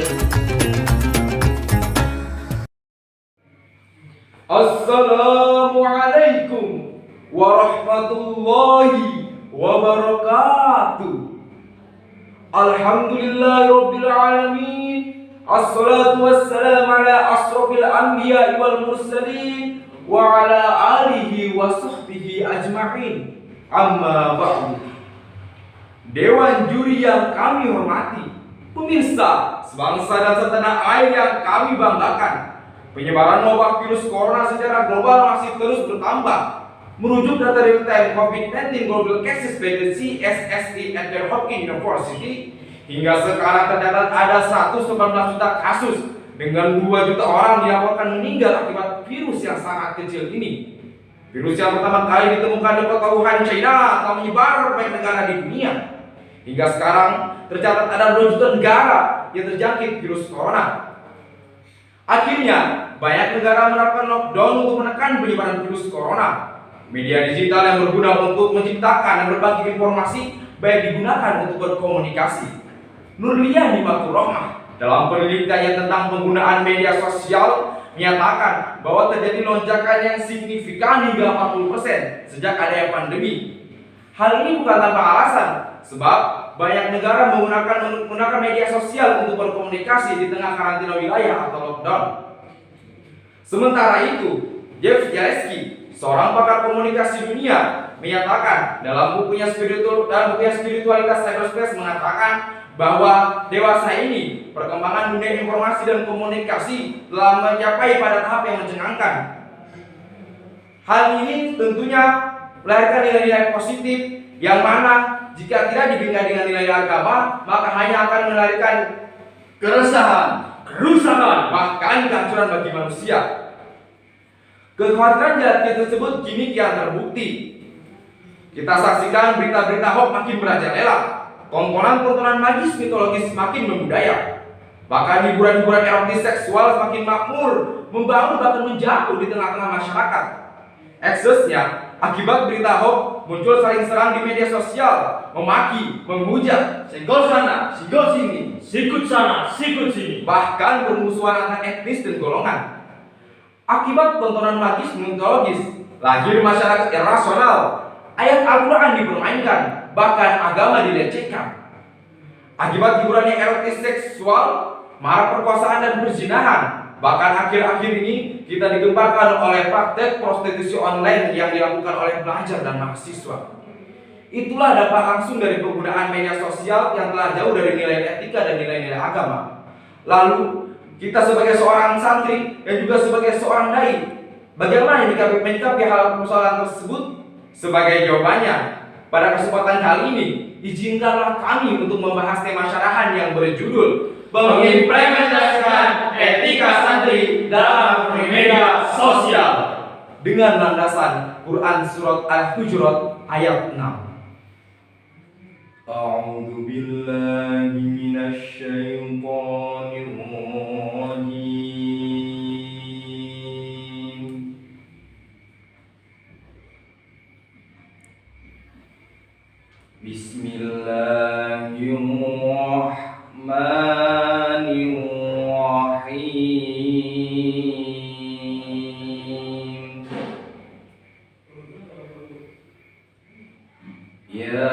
Assalamualaikum warahmatullahi wabarakatuh. Alhamdulillahirabbil alamin. Assalatu wassalamu ala asrofil anbiya wal mursalin wa ala alihi wa sahbihi ajma'in. Amma ba'du. Dewan juri yang kami hormati, pemirsa sebangsa dan setanah air yang kami banggakan, penyebaran wabah virus corona secara global masih terus bertambah. Merujuk data real-time COVID-19 Global Cases by the CSSI at Johns Hopkins University, hingga sekarang tercatat ada 119 juta kasus dengan 2 juta orang dilaporkan meninggal akibat virus yang sangat kecil ini. Virus yang pertama kali ditemukan di kota Wuhan, China, telah menyebar ke banyak negara di dunia. Hingga sekarang tercatat ada 2 juta negara yang terjangkit virus corona. Akhirnya, banyak negara menerapkan lockdown untuk menekan penyebaran virus corona. Media digital yang berguna untuk menciptakan dan berbagi informasi baik digunakan untuk berkomunikasi. Nurliani Maturrohmah dalam penelitiannya tentang penggunaan media sosial menyatakan bahwa terjadi lonjakan yang signifikan hingga 40% sejak adanya pandemi. Hal ini bukan tanpa alasan, sebab banyak negara menggunakan media sosial untuk berkomunikasi di tengah karantina wilayah atau lockdown. Sementara itu, Jeff Zaleski, seorang pakar komunikasi dunia, menyatakan dalam bukunya Spiritualitas Cyberspace mengatakan bahwa dewasa ini perkembangan dunia informasi dan komunikasi telah mencapai pada tahap yang mencengangkan. Hal ini tentunya melahirkan nilai-nilai positif yang mana jika tidak dibina dengan nilai agama, maka hanya akan melahirkan keresahan, kerusakan, bahkan kehancuran bagi manusia. Kekhawatiran jalan tersebut kini kian terbukti. Kita saksikan berita-berita hoax makin merajalela, tontonan-tontonan magis mitologis makin membudaya, bahkan hiburan-hiburan erotis seksual semakin makmur, membangun bahkan menjatuh di tengah-tengah masyarakat. Eksesnya, akibat berita hoax muncul saling serang di media sosial, memaki, menghujat, senggol sana, senggol sini, sikut sana, sikut sini, bahkan bermusuhan antar etnis dan golongan. Akibat tontonan magis mitologis, lahir masyarakat irrasional, ayat Al-Quran dipermainkan, bahkan agama dilecehkan. Akibat hiburan yang erotis seksual, marak perkosaan dan perzinahan, bahkan akhir-akhir ini kita digemparkan oleh praktek prostitusi online yang dilakukan oleh pelajar dan mahasiswa. Itulah dampak langsung dari penggunaan media sosial yang telah jauh dari nilai etika dan nilai-nilai agama. Lalu, kita sebagai seorang santri dan juga sebagai seorang dai, bagaimana menyikapi hal persoalan tersebut? Sebagai jawabannya, pada kesempatan kali ini, izinkanlah kami untuk membahas tema syarahan yang berjudul mengimplementasikan etika santri dalam media sosial dengan landasan Quran Surat Al-Hujurat ayat 6. A'udzu billahi minasy syaithanir rajim. Bismillahirrahmanirrahim. Ya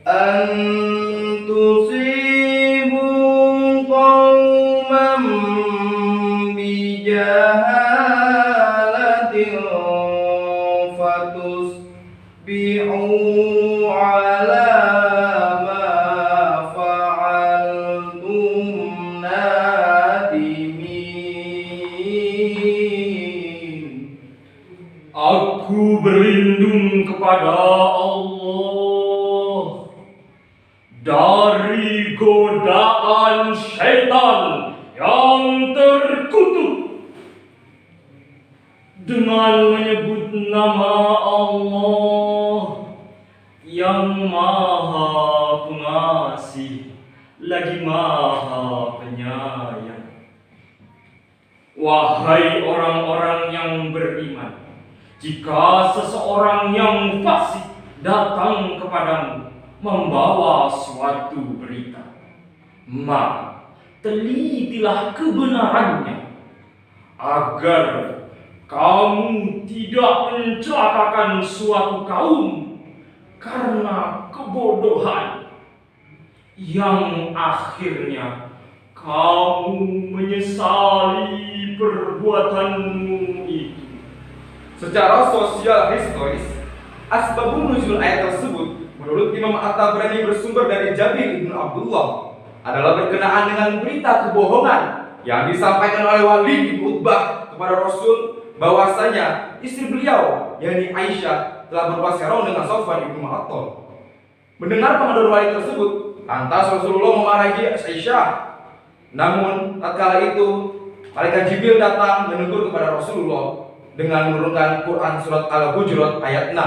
أن تصيبوا قوما بجهالة فتصبحوا على ما فعلتم nadimin. Aku berlindung kepada Allah dari godaan syaitan yang terkutuk. Dengan menyebut nama Allah yang Maha Pengasih lagi Maha Penyayang. Wahai orang-orang yang beriman, jika seseorang yang fasik datang kepadamu membawa suatu berita, maka telitilah kebenarannya, agar kamu tidak mencelakakan suatu kaum karena kebodohan yang akhirnya kamu menyesali perbuatanmu itu. Secara sosial historis, asbabun nuzul ayat tersebut menurut Imam At-Tabrani bersumber dari Jabir bin Abdullah adalah berkenaan dengan berita kebohongan yang disampaikan oleh Walid bin Utbah kepada Rasul bahwasanya istri beliau, yakni Aisyah, telah berpacaran dengan Sofwan bin Mu'attal. Mendengar pengaduan Walid tersebut, lantas Rasulullah memarahi Aisyah. Namun tatkala itu malaikat Jibril datang menegur kepada Rasulullah dengan menurunkan Quran surat Al-Hujurat ayat 6,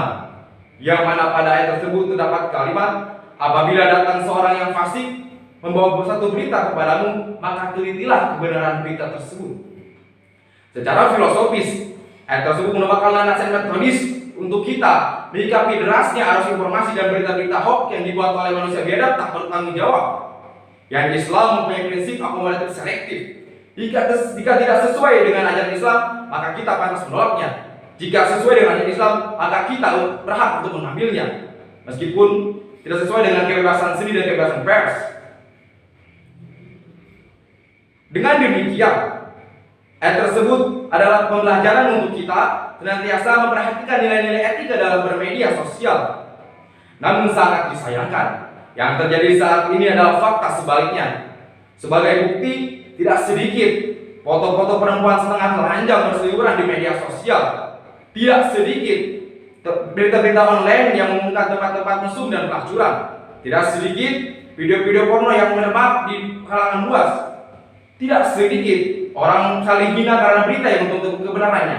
yang mana pada ayat tersebut terdapat kalimat, apabila datang seorang yang fasik membawa satu berita kepadamu, maka telitilah kebenaran berita tersebut. Secara filosofis, ayat tersebut merupakan landasan metodis untuk kita menyikapi derasnya arus informasi dan berita-berita hoax yang dibuat oleh manusia biadab tak bertanggung jawab. Yang Islam mempunyai prinsip akomodatif selektif. Jika tidak sesuai dengan ajaran Islam, maka kita pantas menolaknya. Jika sesuai dengan ajaran Islam, maka kita berhak untuk mengambilnya, meskipun tidak sesuai dengan kebebasan seni dan kebebasan pers. Dengan demikian, ayat tersebut adalah pembelajaran untuk kita senantiasa memperhatikan nilai-nilai etika dalam bermedia sosial. Namun sangat disayangkan, yang terjadi saat ini adalah fakta sebaliknya. Sebagai bukti, tidak sedikit foto-foto perempuan setengah telanjang berseliweran di media sosial. Tidak sedikit berita-berita online yang mengungkap tempat-tempat mesum dan pelacuran. Tidak sedikit video-video porno yang merebak di kalangan luas. Tidak sedikit orang saling hina karena berita yang menutup kebenarannya.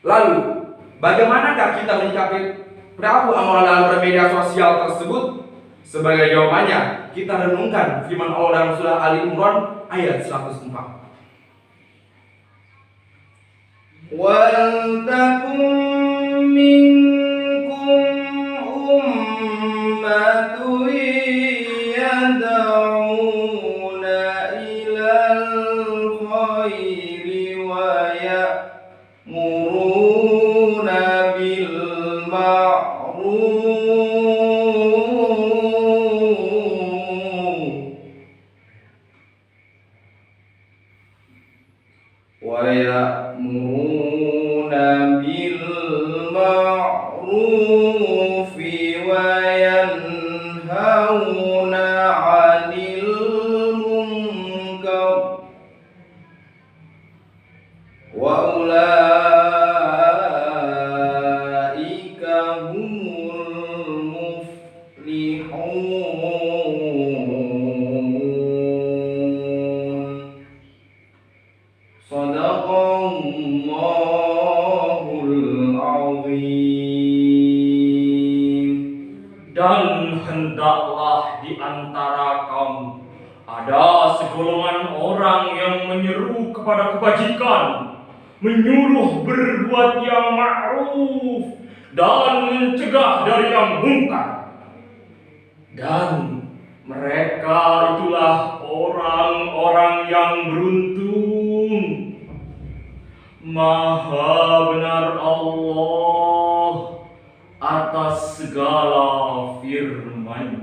Lalu, bagaimanakah kita menyikapi perilaku amoral dalam bermedia sosial tersebut? Sebagai jawabannya, kita renungkan firman Allah dalam surah Ali Imran ayat 104. وَلْتَكُن مِّنكُمْ أُمَّةٌ يَدْعُونَ إِلَى الْخَيْرِ وَيَأْمُرُونَ بالمعروف وينهون عن المنكر وأولئك هم المفلحون. صدق Allahul Azim. Dan hendaklah di antara kamu ada segolongan orang yang menyeru kepada kebajikan, menyuruh berbuat yang ma'ruf dan mencegah dari yang mungkar. Dan mereka itulah orang-orang yang beruntung. Maha benar Allah atas segala firman.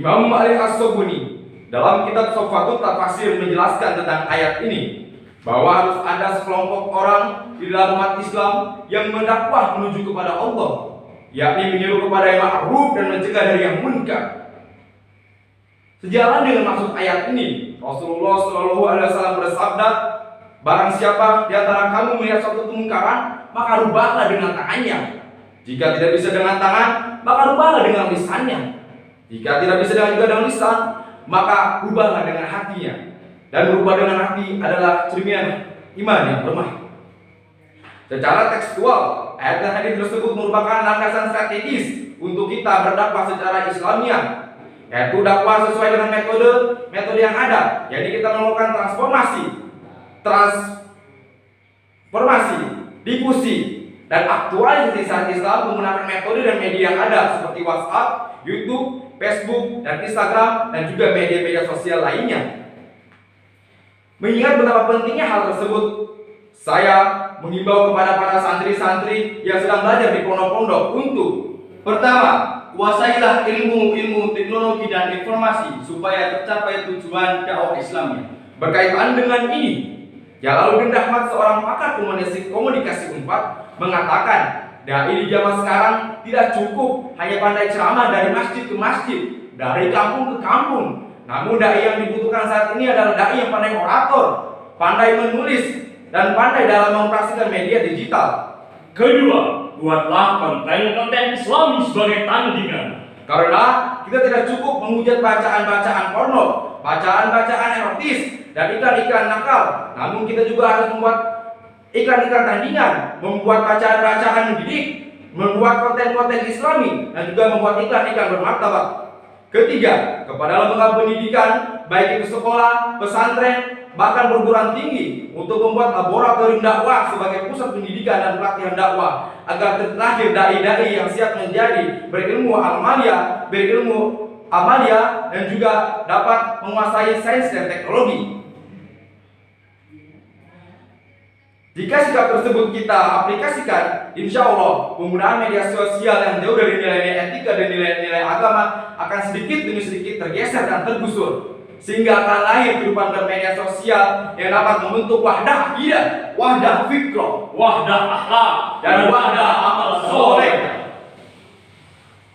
Imam Ali As-Sobuni dalam kitab Sofatut Tafsir menjelaskan tentang ayat ini bahwa harus ada sekelompok orang di dalam umat Islam yang mendakwah menuju kepada Allah, yakni menyuruh kepada yang ma'ruf dan mencegah dari yang munkar. Sejalan dengan maksud ayat ini, Rasulullah SAW bersabda, barang siapa di antara kamu melihat suatu kemungkaran, maka rubahlah dengan tangannya. Jika tidak bisa dengan tangan, maka rubahlah dengan lisannya. Jika tidak bisa dengan lisan, maka rubahlah dengan hatinya. Dan berubah dengan hati adalah cerminan iman yang lemah. Secara tekstual, ayat dan hadis tersebut merupakan landasan strategis untuk kita berdakwah secara Islamiah, yaitu dakwah sesuai dengan metode yang ada. Jadi kita melakukan transformasi, diskusi, dan aktualisasi saat Islam menggunakan metode dan media yang ada seperti WhatsApp, YouTube, Facebook, dan Instagram, dan juga media-media sosial lainnya. Mengingat betapa pentingnya hal tersebut, saya mengimbau kepada para santri-santri yang sedang belajar di pondok-pondok untuk pertama, kuasailah ilmu teknologi dan informasi supaya tercapai tujuan dakwah Islamnya. Berkaitan dengan ini, Jalaluddin Rahmat, seorang pakar komunikasi Unpad, mengatakan dai di zaman sekarang tidak cukup hanya pandai ceramah dari masjid ke masjid, dari kampung ke kampung. Namun dai yang dibutuhkan saat ini adalah dai yang pandai orator, pandai menulis, dan pandai dalam mengoperasikan media digital. Kedua, buatlah konten-konten Islami sebagai tandingan. Karena kita tidak cukup menghujat bacaan-bacaan porno, bacaan-bacaan erotis, dan iklan-iklan nakal. Namun kita juga harus membuat iklan-iklan tandingan, membuat bacaan-bacaan mendidik, membuat konten-konten Islami, dan juga membuat iklan-iklan bermartabat. Ketiga, kepada lembaga pendidikan, baik itu sekolah, pesantren, bahkan perguruan tinggi, untuk membuat laboratorium dakwah sebagai pusat pendidikan dan pelatihan dakwah, agar terlahir dai-dai yang siap menjadi berilmu amalia, dan juga dapat menguasai sains dan teknologi. Jika sikap tersebut kita aplikasikan, insya Allah penggunaan media sosial yang jauh dari nilai-nilai etika dan nilai-nilai agama akan sedikit demi sedikit tergeser dan tergusur, sehingga akan lahir kehidupan bermedia sosial yang dapat membentuk wahdah akidah, wahdah fikrah, Wahdah akhlak, dan wahdah amal soleh.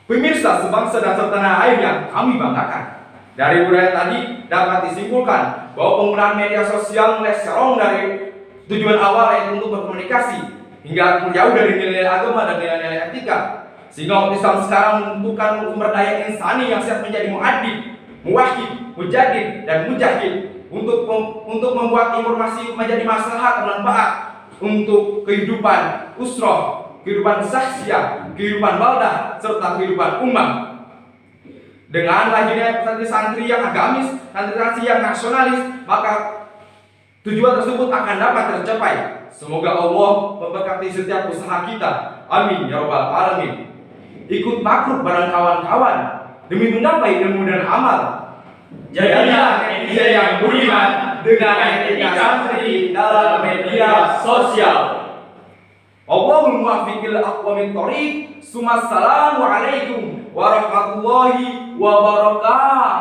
Pemirsa sebangsa dan setanah air yang kami banggakan, dari budaya tadi dapat disimpulkan bahwa penggunaan media sosial mulai serong dari tujuan awal yaitu untuk berkomunikasi hingga menjauh dari nilai agama dan nilai-nilai etika, sehingga umat Islam sekarang membutuhkan sumber daya insani yang siap menjadi mu'adib, muwahhid, mujadid, dan mujahid untuk membuat informasi menjadi maslahat dan manfaat untuk kehidupan usroh, kehidupan sahsiah, kehidupan baldah, serta kehidupan umat. Dengan lahirnya santri-santri yang agamis, santri-santri yang nasionalis, maka tujuan tersebut akan dapat tercapai. Semoga Allah memberkati setiap usaha kita. Amin ya rabbal alamin. Ikut makruf bareng kawan-kawan demi mendapat ilmu dan amal. Jadilah netizen yang budiman dengan etika santri dalam media sosial. Allahul muwaffiq lil aqwamit thoriq. Assalamualaikum warahmatullahi wabarakatuh.